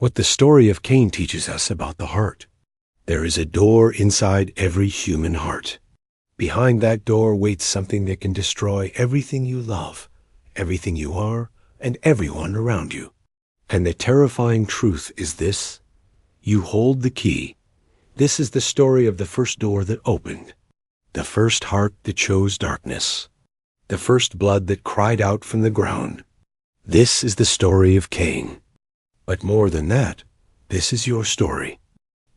what the story of Cain teaches us about the heart. There is a door inside every human heart. Behind that door waits something that can destroy everything you love, everything you are, and everyone around you. And the terrifying truth is this: you hold the key. This is the story of the first door that opened, the first heart that chose darkness, the first blood that cried out from the ground. This is the story of Cain. But more than that, this is your story.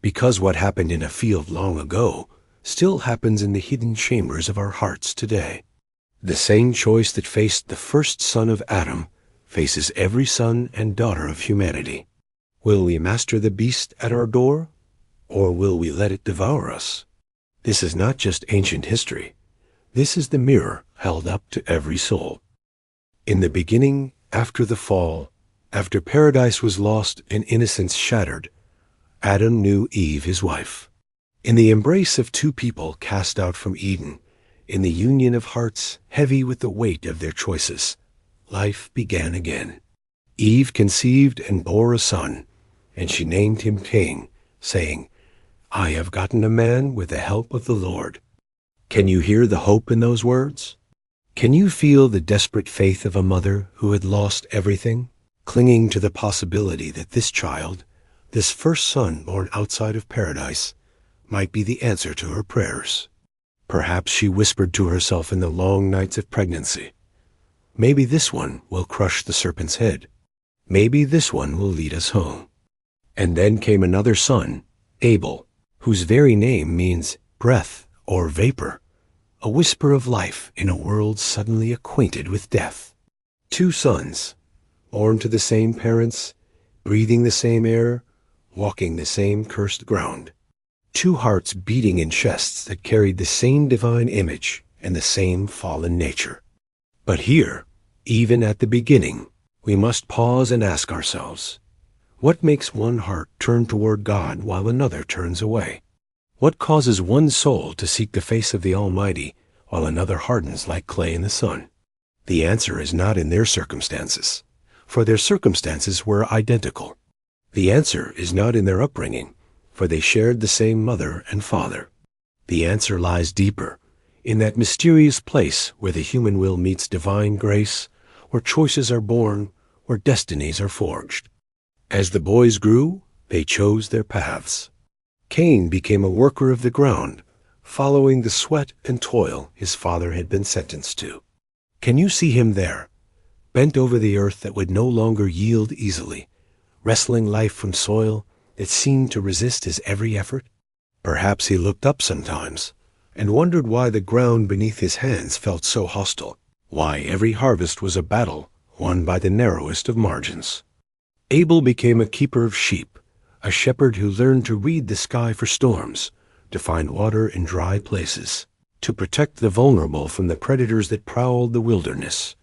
Because what happened in a field long ago still happens in the hidden chambers of our hearts today. The same choice that faced the first son of Adam faces every son and daughter of humanity. Will we master the beast at our door, or will we let it devour us? This is not just ancient history. This is the mirror held up to every soul. In the beginning, after the fall, after paradise was lost and innocence shattered, Adam knew Eve, his wife. In the embrace of two people cast out from Eden, in the union of hearts heavy with the weight of their choices, life began again. Eve conceived and bore a son, and she named him Cain, saying, "I have gotten a man with the help of the Lord." Can you hear the hope in those words? Can you feel the desperate faith of a mother who had lost everything, clinging to the possibility that this child, this first son born outside of paradise, might be the answer to her prayers? Perhaps she whispered to herself in the long nights of pregnancy, "Maybe this one will crush the serpent's head. Maybe this one will lead us home." And then came another son, Abel, whose very name means breath or vapor, a whisper of life in a world suddenly acquainted with death. Two sons, born to the same parents, breathing the same air, walking the same cursed ground. Two hearts beating in chests that carried the same divine image and the same fallen nature. But here, even at the beginning, we must pause and ask ourselves, what makes one heart turn toward God while another turns away? What causes one soul to seek the face of the Almighty while another hardens like clay in the sun? The answer is not in their circumstances, for their circumstances were identical. The answer is not in their upbringing, for they shared the same mother and father. The answer lies deeper, in that mysterious place where the human will meets divine grace, where choices are born, where destinies are forged. As the boys grew, they chose their paths. Cain became a worker of the ground, following the sweat and toil his father had been sentenced to. Can you see him there, bent over the earth that would no longer yield easily, wrestling life from soil that seemed to resist his every effort? Perhaps he looked up sometimes and wondered why the ground beneath his hands felt so hostile, why every harvest was a battle won by the narrowest of margins. Abel became a keeper of sheep, a shepherd who learned to read the sky for storms, to find water in dry places, to protect the vulnerable from the predators that prowled the wilderness.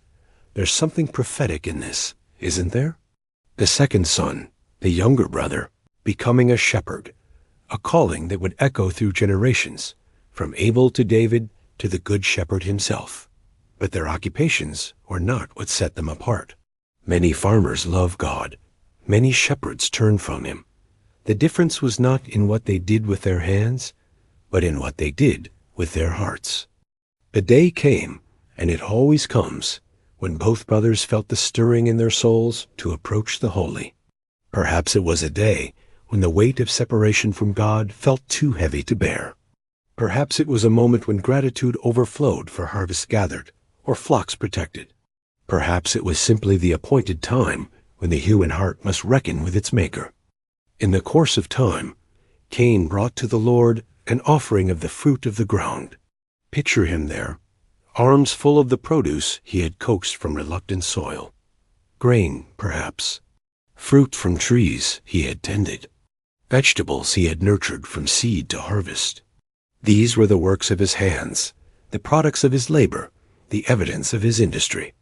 There's something prophetic in this, isn't there? The second son, the younger brother, becoming a shepherd, a calling that would echo through generations, from Abel to David to the Good Shepherd himself. But their occupations were not what set them apart. Many farmers love God. Many shepherds turn from him. The difference was not in what they did with their hands, but in what they did with their hearts. A day came, and it always comes, when both brothers felt the stirring in their souls to approach the holy. Perhaps it was a day when the weight of separation from God felt too heavy to bear. Perhaps it was a moment when gratitude overflowed for harvests gathered or flocks protected. Perhaps it was simply the appointed time when the human heart must reckon with its Maker. In the course of time, Cain brought to the Lord an offering of the fruit of the ground. Picture him there, arms full of the produce he had coaxed from reluctant soil. Grain, perhaps. Fruit from trees he had tended. Vegetables he had nurtured from seed to harvest. These were the works of his hands, the products of his labor, the evidence of his industry.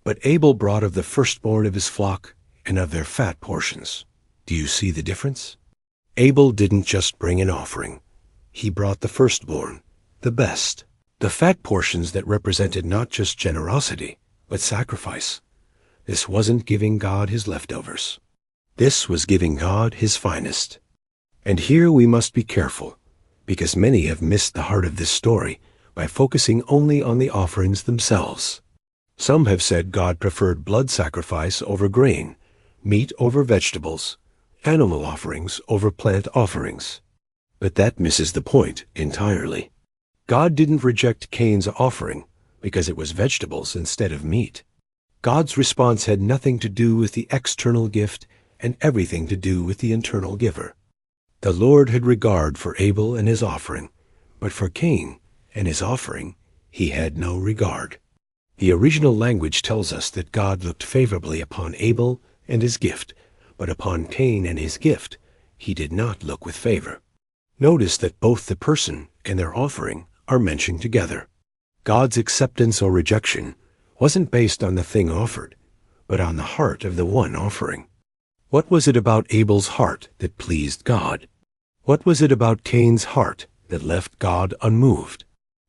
But Abel brought of the firstborn of his flock and of their fat portions. Do you see the difference? Abel didn't just bring an offering. He brought the firstborn, the best, the fat portions that represented not just generosity, but sacrifice. This wasn't giving God his leftovers. This was giving God his finest. And here we must be careful, because many have missed the heart of this story by focusing only on the offerings themselves. Some have said God preferred blood sacrifice over grain, meat over vegetables, animal offerings over plant offerings. But that misses the point entirely. God didn't reject Cain's offering because it was vegetables instead of meat. God's response had nothing to do with the external gift and everything to do with the internal giver. The Lord had regard for Abel and his offering, but for Cain and his offering he had no regard. The original language tells us that God looked favorably upon Abel and his gift, but upon Cain and his gift he did not look with favor. Notice that both the person and their offering are mentioned together. God's acceptance or rejection wasn't based on the thing offered, but on the heart of the one offering. What was it about Abel's heart that pleased God? What was it about Cain's heart that left God unmoved?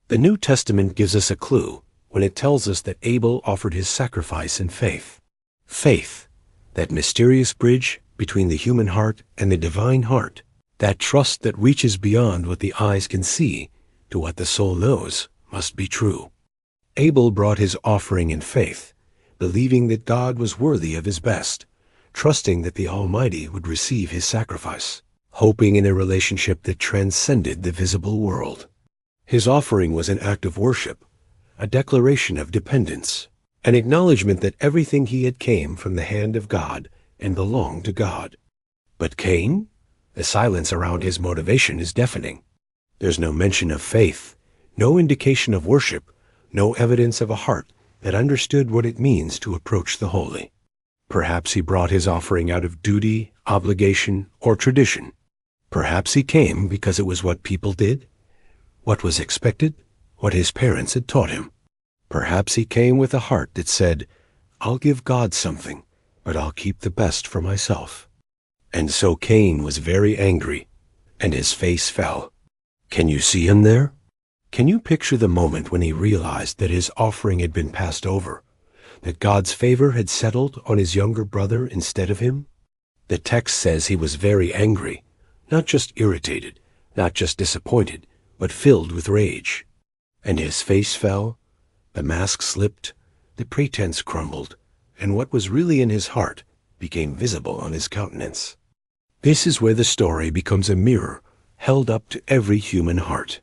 The New Testament gives us a clue when it tells us that Abel offered his sacrifice in faith. Faith, that mysterious bridge between the human heart and the divine heart, that trust that reaches beyond what the eyes can see to what the soul knows must be true. Abel brought his offering in faith, believing that God was worthy of his best, trusting that the Almighty would receive his sacrifice, hoping in a relationship that transcended the visible world. His offering was an act of worship, a declaration of dependence, an acknowledgement that everything he had came from the hand of God and belonged to God. But Cain? The silence around his motivation is deafening. There's no mention of faith, no indication of worship, no evidence of a heart that understood what it means to approach the holy. Perhaps he brought his offering out of duty, obligation, or tradition. Perhaps he came because it was what people did, what was expected, what his parents had taught him. Perhaps he came with a heart that said, "I'll give God something, but I'll keep the best for myself." And so Cain was very angry, and his face fell. Can you see him there? Can you picture the moment when he realized that his offering had been passed over, that God's favor had settled on his younger brother instead of him? The text says he was very angry, not just irritated, not just disappointed, but filled with rage. And his face fell, the mask slipped, the pretense crumbled, and what was really in his heart became visible on his countenance. This is where the story becomes a mirror held up to every human heart.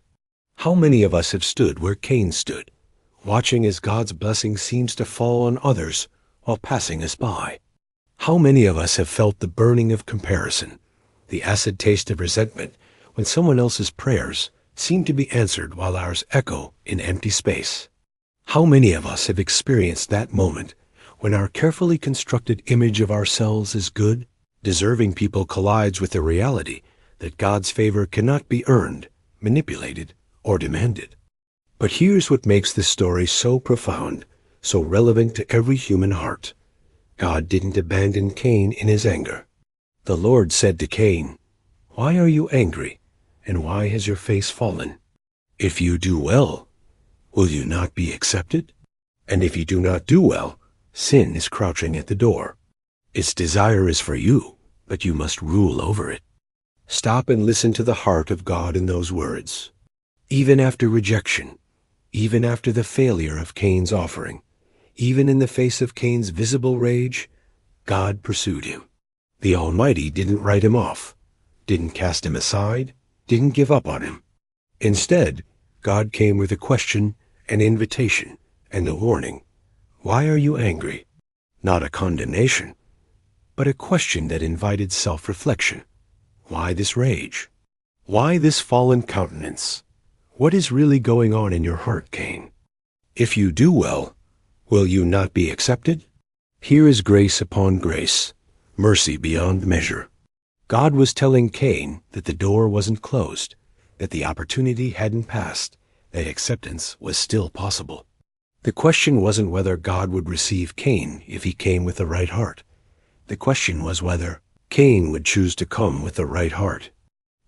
How many of us have stood where Cain stood, watching as God's blessing seems to fall on others while passing us by? How many of us have felt the burning of comparison, the acid taste of resentment, when someone else's prayers seem to be answered while ours echo in empty space? How many of us have experienced that moment when our carefully constructed image of ourselves as good, deserving people collides with the reality that God's favor cannot be earned, manipulated, or demanded? But here's what makes this story so profound, so relevant to every human heart. God didn't abandon Cain in his anger. The Lord said to Cain, "Why are you angry, and why has your face fallen? If you do well, will you not be accepted? And if you do not do well, sin is crouching at the door. Its desire is for you, but you must rule over it." Stop and listen to the heart of God in those words. Even after rejection, even after the failure of Cain's offering, even in the face of Cain's visible rage, God pursued him. The Almighty didn't write him off, didn't cast him aside, didn't give up on him. Instead, God came with a question, an invitation, and a warning. Why are you angry? Not a condemnation, but a question that invited self-reflection. Why this rage? Why this fallen countenance? What is really going on in your heart, Cain? If you do well, will you not be accepted? Here is grace upon grace, mercy beyond measure. God was telling Cain that the door wasn't closed, that the opportunity hadn't passed, that acceptance was still possible. The question wasn't whether God would receive Cain if he came with the right heart. The question was whether Cain would choose to come with the right heart.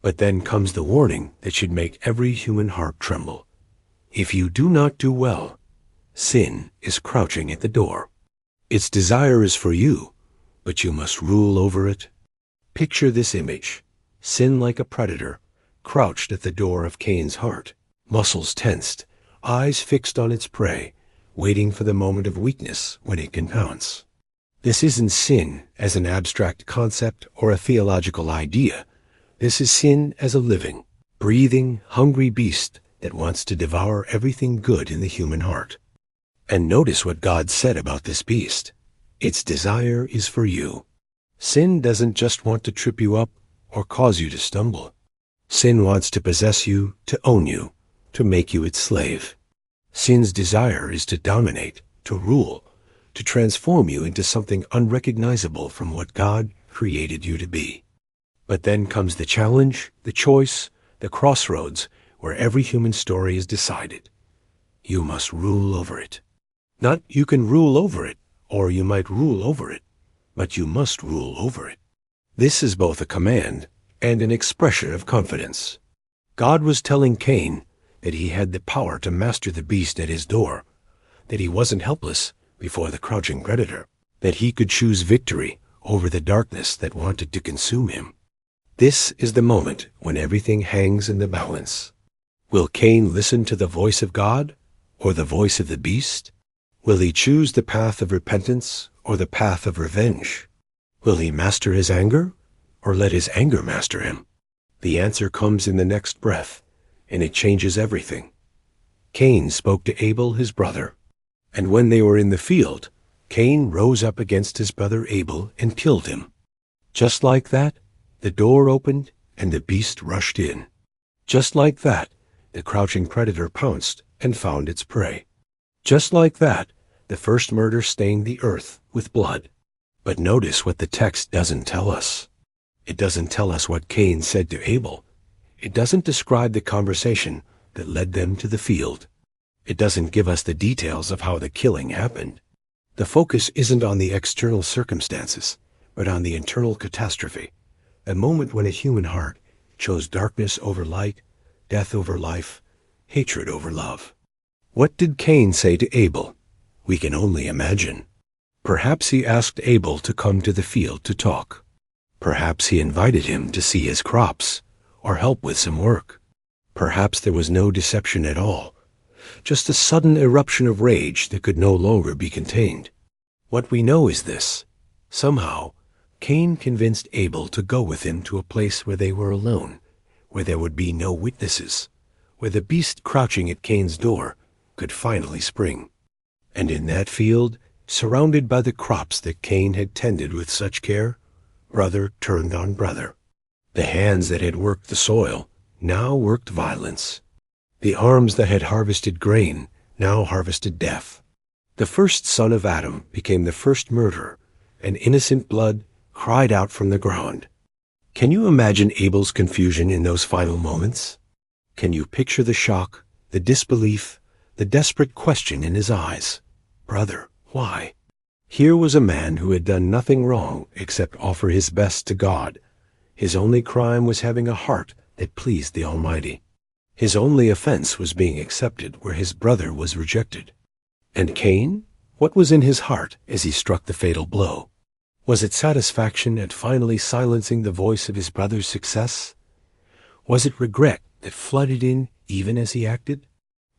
But then comes the warning that should make every human heart tremble. If you do not do well, sin is crouching at the door. Its desire is for you, but you must rule over it Picture this image. Sin like a predator, crouched at the door of Cain's heart, muscles tensed, eyes fixed on its prey, waiting for the moment of weakness when it can pounce. This isn't sin as an abstract concept or a theological idea. This is sin as a living, breathing, hungry beast that wants to devour everything good in the human heart. And notice what God said about this beast. Its desire is for you. Sin doesn't just want to trip you up or cause you to stumble. Sin wants to possess you, to own you, to make you its slave. Sin's desire is to dominate, to rule, to transform you into something unrecognizable from what God created you to be. But then comes the challenge, the choice, the crossroads, where every human story is decided. You must rule over it. Not you can rule over it, or you might rule over it, but you must rule over it. This is both a command and an expression of confidence. God was telling Cain that he had the power to master the beast at his door, that he wasn't helpless before the crouching predator, that he could choose victory over the darkness that wanted to consume him. This is the moment when everything hangs in the balance. Will Cain listen to the voice of God or the voice of the beast? Will he choose the path of repentance or the path of revenge? Will he master his anger or let his anger master him? The answer comes in the next breath, and it changes everything. Cain spoke to Abel, his brother, and when they were in the field, Cain rose up against his brother Abel and killed him. Just like that, the door opened and the beast rushed in. Just like that, the crouching predator pounced and found its prey. Just like that, the first murder stained the earth with blood. But notice what the text doesn't tell us. It doesn't tell us what Cain said to Abel. It doesn't describe the conversation that led them to the field. It doesn't give us the details of how the killing happened. The focus isn't on the external circumstances, but on the internal catastrophe, a moment when a human heart chose darkness over light, death over life, hatred over love. What did Cain say to Abel? We can only imagine. Perhaps he asked Abel to come to the field to talk. Perhaps he invited him to see his crops or help with some work. Perhaps there was no deception at all, just a sudden eruption of rage that could no longer be contained. What we know is this. Somehow, Cain convinced Abel to go with him to a place where they were alone, where there would be no witnesses, where the beast crouching at Cain's door could finally spring. And in that field, surrounded by the crops that Cain had tended with such care, brother turned on brother. The hands that had worked the soil now worked violence. The arms that had harvested grain now harvested death. The first son of Adam became the first murderer, and innocent blood cried out from the ground. Can you imagine Abel's confusion in those final moments? Can you picture the shock, the disbelief, the desperate question in his eyes? Brother, why? Here was a man who had done nothing wrong except offer his best to God. His only crime was having a heart that pleased the Almighty. His only offense was being accepted where his brother was rejected. And Cain? What was in his heart as he struck the fatal blow? Was it satisfaction at finally silencing the voice of his brother's success? Was it regret that flooded in even as he acted?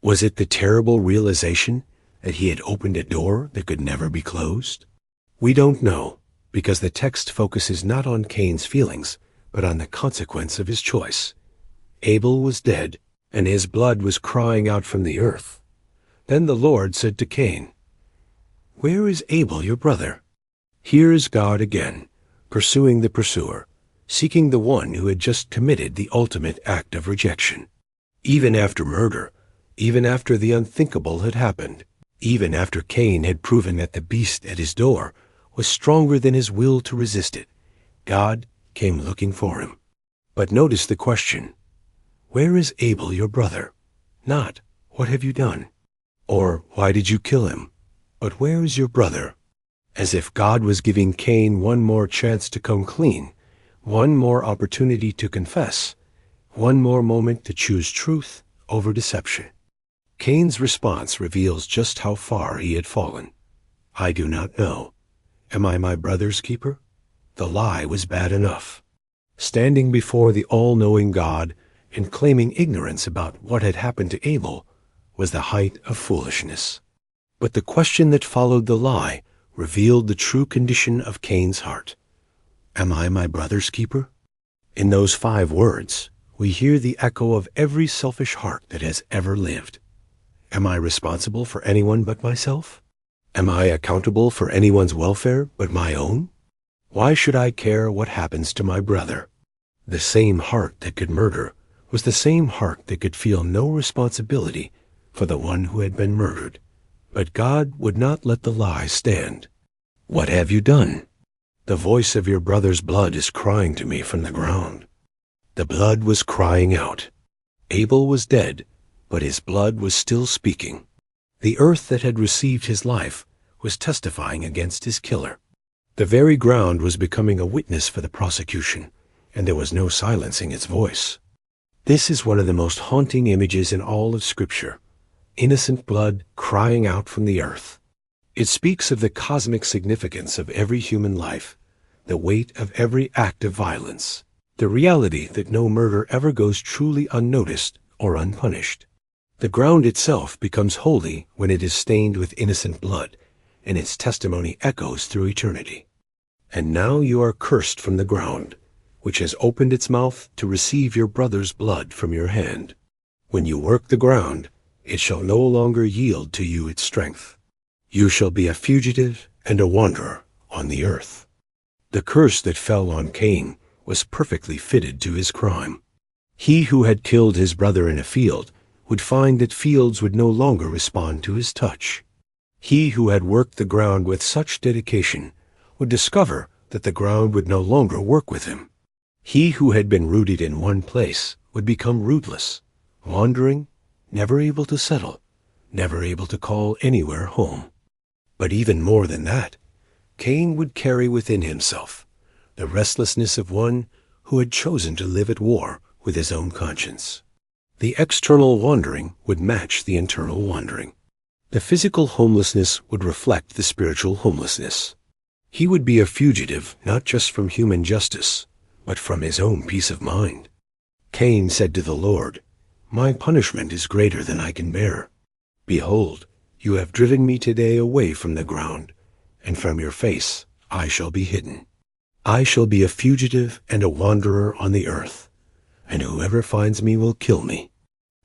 Was it the terrible realization that he had opened a door that could never be closed? We don't know, because the text focuses not on Cain's feelings, but on the consequence of his choice. Abel was dead, and his blood was crying out from the earth. Then the Lord said to Cain, "Where is Abel your brother?" Here is God again, pursuing the pursuer, seeking the one who had just committed the ultimate act of rejection. Even after murder, even after the unthinkable had happened, even after Cain had proven that the beast at his door was stronger than his will to resist it, God came looking for him. But notice the question, "Where is Abel your brother?" Not, "What have you done?" or "Why did you kill him?" but "Where is your brother?" As if God was giving Cain one more chance to come clean, one more opportunity to confess, one more moment to choose truth over deception. Cain's response reveals just how far he had fallen. "I do not know. Am I my brother's keeper?" The lie was bad enough, Standing before the all-knowing God and claiming ignorance about what had happened to Abel was the height of foolishness. But the question that followed the lie revealed the true condition of Cain's heart. Am I my brother's keeper? In those 5 words, we hear the echo of every selfish heart that has ever lived. Am I responsible for anyone but myself? Am I accountable for anyone's welfare but my own? Why should I care what happens to my brother? The same heart that could murder was the same heart that could feel no responsibility for the one who had been murdered. But God would not let the lie stand. What have you done? The voice of your brother's blood is crying to me from the ground. The blood was crying out. Abel was dead, but his blood was still speaking. The earth that had received his life was testifying against his killer. The very ground was becoming a witness for the prosecution, and there was no silencing its voice. This is one of the most haunting images in all of Scripture. Innocent blood crying out from the earth. It speaks of the cosmic significance of every human life, the weight of every act of violence, the reality that no murder ever goes truly unnoticed or unpunished. The ground itself becomes holy when it is stained with innocent blood, and its testimony echoes through eternity. And now you are cursed from the ground, which has opened its mouth to receive your brother's blood from your hand. When you work the ground, it shall no longer yield to you its strength. You shall be a fugitive and a wanderer on the earth. The curse that fell on Cain was perfectly fitted to his crime. He who had killed his brother in a field would find that fields would no longer respond to his touch. He who had worked the ground with such dedication would discover that the ground would no longer work with him. He who had been rooted in one place would become rootless, wandering, never able to settle, never able to call anywhere home. But even more than that, Cain would carry within himself the restlessness of one who had chosen to live at war with his own conscience. The external wandering would match the internal wandering. The physical homelessness would reflect the spiritual homelessness. He would be a fugitive not just from human justice, but from his own peace of mind. Cain said to the Lord, "My punishment is greater than I can bear. Behold, you have driven me today away from the ground, and from your face I shall be hidden. I shall be a fugitive and a wanderer on the earth, and whoever finds me will kill me."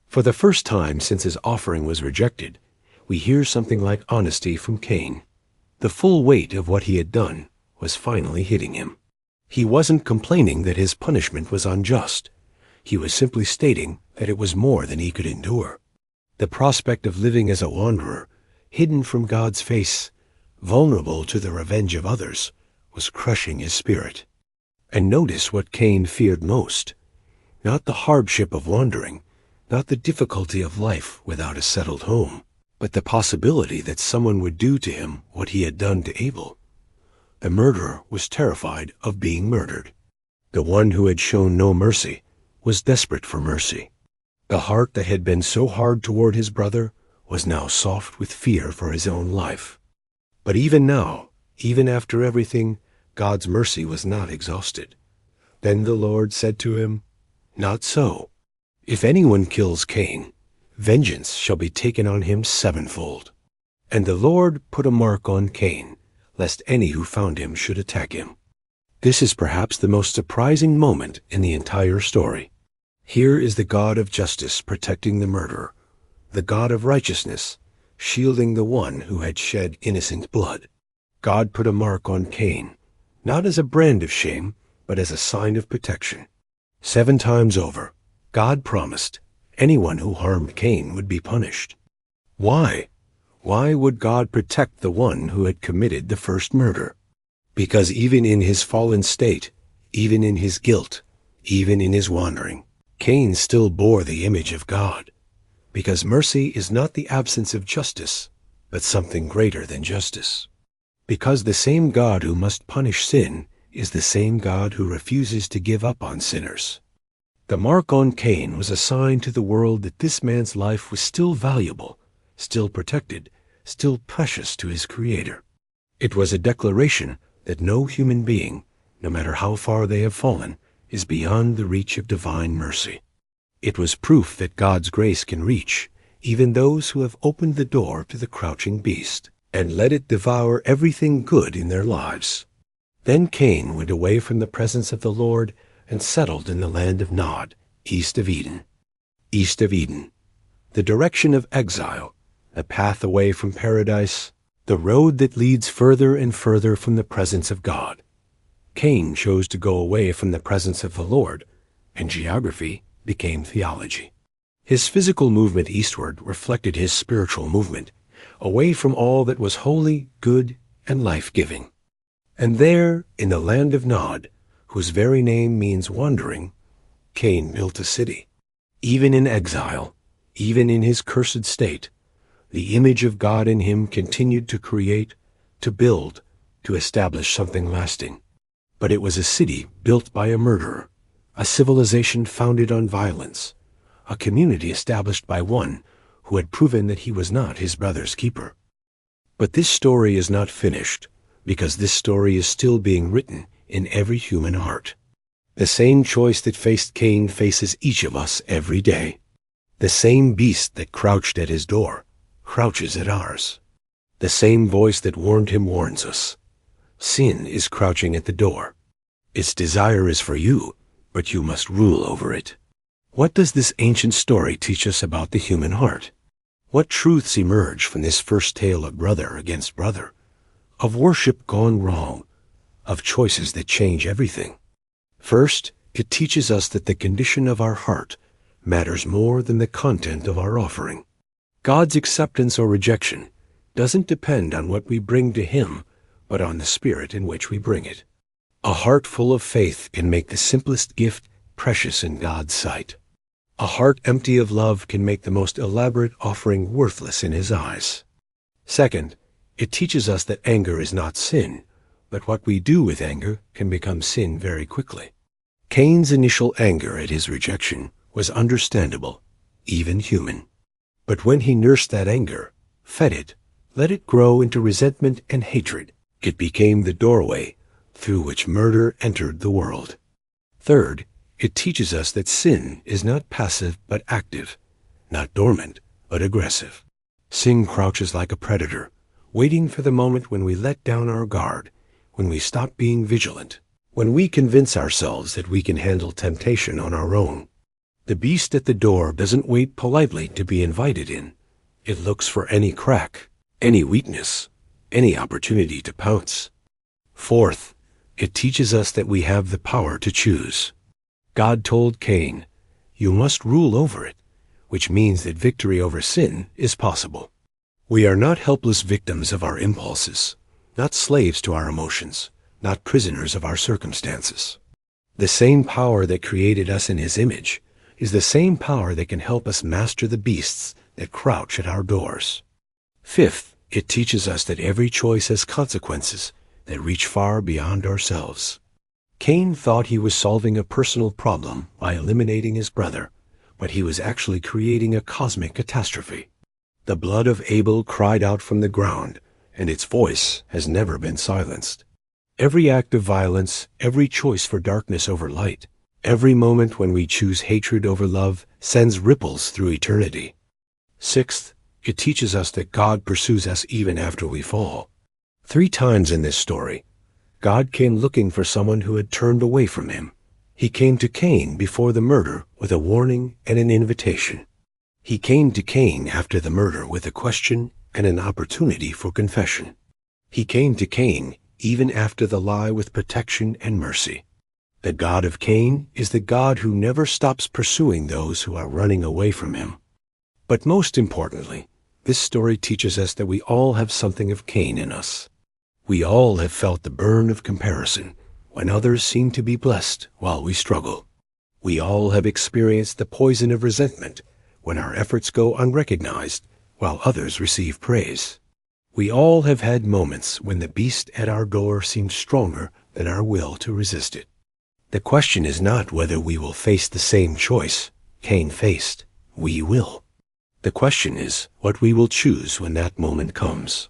For the first time since his offering was rejected, we hear something like honesty from Cain. The full weight of what he had done was finally hitting him. He wasn't complaining that his punishment was unjust. He was simply stating that it was more than he could endure. The prospect of living as a wanderer, hidden from God's face, vulnerable to the revenge of others, was crushing his spirit. And notice what Cain feared most. Not the hardship of wandering, not the difficulty of life without a settled home, but the possibility that someone would do to him what he had done to Abel. The murderer was terrified of being murdered. The one who had shown no mercy was desperate for mercy. The heart that had been so hard toward his brother was now soft with fear for his own life. But even now, even after everything, God's mercy was not exhausted. Then the Lord said to him, "Not so. If anyone kills Cain, vengeance shall be taken on him sevenfold." And the Lord put a mark on Cain, lest any who found him should attack him. This is perhaps the most surprising moment in the entire story. Here is the God of justice protecting the murderer, the God of righteousness shielding the one who had shed innocent blood. God put a mark on Cain, not as a brand of shame, but as a sign of protection. 7 times over, God promised anyone who harmed Cain would be punished. Why? Why would God protect the one who had committed the first murder? Because even in his fallen state, even in his guilt, even in his wandering, Cain still bore the image of God. Because mercy is not the absence of justice, but something greater than justice. Because the same God who must punish sin is the same God who refuses to give up on sinners. The mark on Cain was a sign to the world that this man's life was still valuable, still protected, still precious to his Creator. It was a declaration that no human being, no matter how far they have fallen, is beyond the reach of divine mercy. It was proof that God's grace can reach even those who have opened the door to the crouching beast and let it devour everything good in their lives. Then Cain went away from the presence of the Lord and settled in the land of Nod, east of Eden. East of Eden, the direction of exile, a path away from paradise, the road that leads further and further from the presence of God. Cain chose to go away from the presence of the Lord, and geography became theology. His physical movement eastward reflected his spiritual movement, away from all that was holy, good, and life-giving. And there, in the land of Nod, whose very name means wandering, Cain built a city. Even in exile, even in his cursed state, the image of God in him continued to create, to build, to establish something lasting. But it was a city built by a murderer, a civilization founded on violence, a community established by one who had proven that he was not his brother's keeper. But this story is not finished, because this story is still being written in every human heart. The same choice that faced Cain faces each of us every day. The same beast that crouched at his door crouches at ours. The same voice that warned him warns us. Sin is crouching at the door. Its desire is for you, but you must rule over it. What does this ancient story teach us about the human heart? What truths emerge from this first tale of brother against brother, of worship gone wrong, of choices that change everything? First, it teaches us that the condition of our heart matters more than the content of our offering. God's acceptance or rejection doesn't depend on what we bring to Him, but on the spirit in which we bring it. A heart full of faith can make the simplest gift precious in God's sight. A heart empty of love can make the most elaborate offering worthless in His eyes. Second, it teaches us that anger is not sin, but what we do with anger can become sin very quickly. Cain's initial anger at his rejection was understandable, even human. But when he nursed that anger, fed it, let it grow into resentment and hatred, it became the doorway through which murder entered the world. Third, it teaches us that sin is not passive but active, not dormant but aggressive. Sin crouches like a predator, waiting for the moment when we let down our guard, when we stop being vigilant, when we convince ourselves that we can handle temptation on our own. The beast at the door doesn't wait politely to be invited in. It looks for any crack, any weakness, any opportunity to pounce. Fourth, it teaches us that we have the power to choose. God told Cain, "You must rule over it," which means that victory over sin is possible. We are not helpless victims of our impulses, not slaves to our emotions, not prisoners of our circumstances. The same power that created us in His image is the same power that can help us master the beasts that crouch at our doors. Fifth, it teaches us that every choice has consequences that reach far beyond ourselves. Cain thought he was solving a personal problem by eliminating his brother, but he was actually creating a cosmic catastrophe. The blood of Abel cried out from the ground, and its voice has never been silenced. Every act of violence, every choice for darkness over light, every moment when we choose hatred over love sends ripples through eternity. Sixth, it teaches us that God pursues us even after we fall. 3 times in this story, God came looking for someone who had turned away from Him. He came to Cain before the murder with a warning and an invitation. He came to Cain after the murder with a question and an opportunity for confession. He came to Cain even after the lie with protection and mercy. The God of Cain is the God who never stops pursuing those who are running away from Him. But most importantly, this story teaches us that we all have something of Cain in us. We all have felt the burn of comparison when others seem to be blessed while we struggle. We all have experienced the poison of resentment when our efforts go unrecognized while others receive praise. We all have had moments when the beast at our door seemed stronger than our will to resist it. The question is not whether we will face the same choice Cain faced. We will. The question is what we will choose when that moment comes.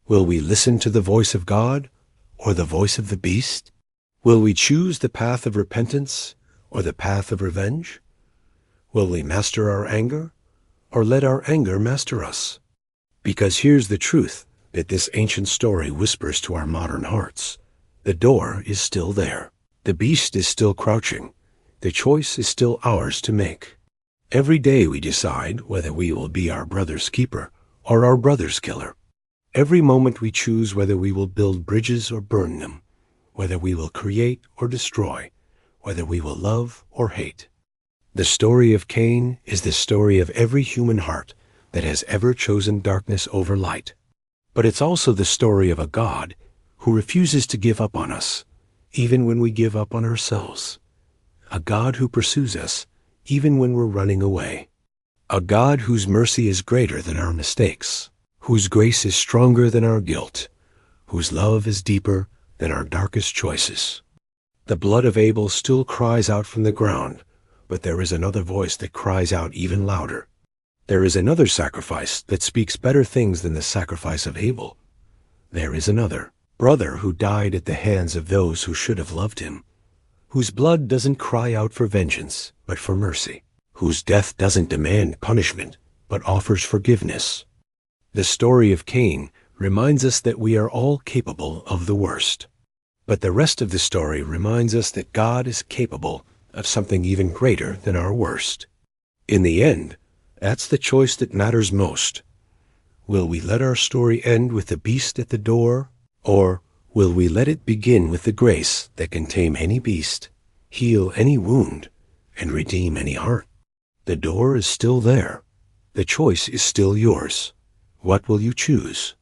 Will we listen to the voice of God or the voice of the beast? Will we choose the path of repentance or the path of revenge? Will we master our anger, or let our anger master us? Because here's the truth that this ancient story whispers to our modern hearts. The door is still there. The beast is still crouching. The choice is still ours to make. Every day we decide whether we will be our brother's keeper or our brother's killer. Every moment we choose whether we will build bridges or burn them, whether we will create or destroy, whether we will love or hate. The story of Cain is the story of every human heart that has ever chosen darkness over light. But it's also the story of a God who refuses to give up on us, even when we give up on ourselves. A God who pursues us, even when we're running away. A God whose mercy is greater than our mistakes, whose grace is stronger than our guilt, whose love is deeper than our darkest choices. The blood of Abel still cries out from the ground, but there is another voice that cries out even louder. There is another sacrifice that speaks better things than the sacrifice of Abel. There is another brother who died at the hands of those who should have loved him, whose blood doesn't cry out for vengeance, but for mercy, whose death doesn't demand punishment, but offers forgiveness. The story of Cain reminds us that we are all capable of the worst. But the rest of the story reminds us that God is capable of something even greater than our worst. In the end, that's the choice that matters most. Will we let our story end with the beast at the door, or will we let it begin with the grace that can tame any beast, heal any wound, and redeem any heart? The door is still there. The choice is still yours. What will you choose?